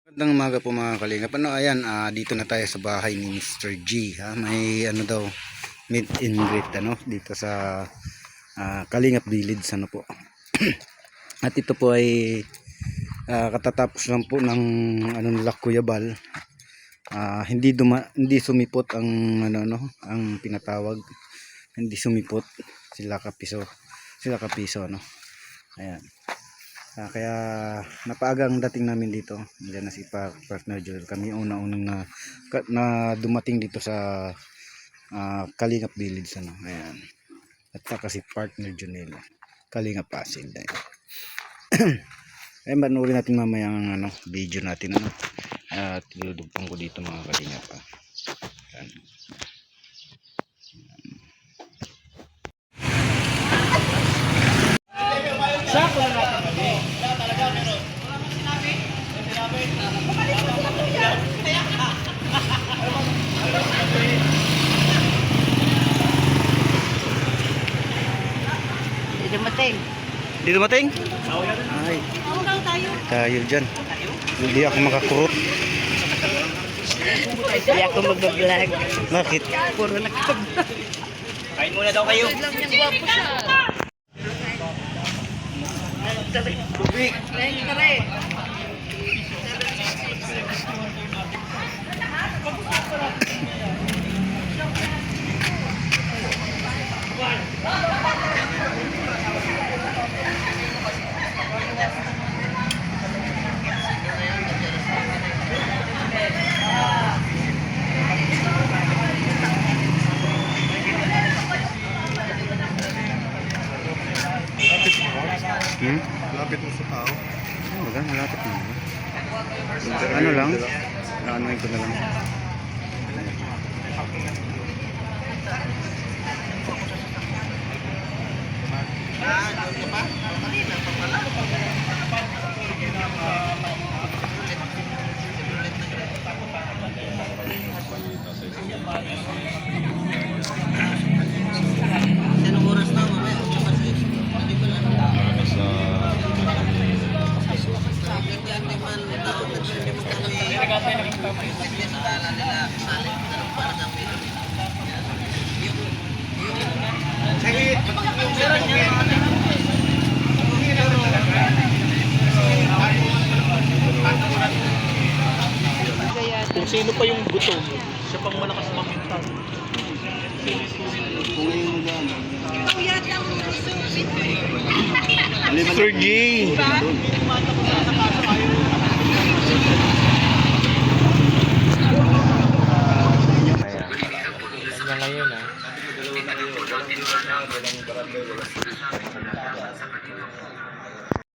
Magandang umaga po mga kalingap. Ayan, dito na tayo sa bahay ni Mr. G. May daw, meet and greet dito sa Kalingap Village po. At ito po ay katatapos lang po ng nila Kuya Bal. Hindi sumipot ang ang pinatawag. Hindi sumipot sila kapiso. Ayan. Kaya napaagang dating namin dito. Diyan na si Partner Joel. Kami una-unang na dumating dito sa Kalingap Village. Ayan. At saka si Partner Joel. Kalingap Asin. Ayan, manurin natin mamaya ang video natin. At iludugpang ko dito mga Kalingap. Ayan. Sako na natin. Talaga meron. Wala mo sinabi? Sinabi. Bumalik mo sa kuya. Kaya ka. Hindi dumating. Hindi dumating? Ay. Tayo dyan. Hindi ako makakurot. Hindi ako mag-vlog. Bakit? Puro nag-vlog. Kain muna daw kayo. Lang niyang gwapo siya. Tubig. Lapit mo sa tao. Wala, malapit na. Ano lang? Ano ko na lang. Anong oras na mamaya? Kung sino pa yung gutom, siya pang malakas maminta. Mr. G! Ngayon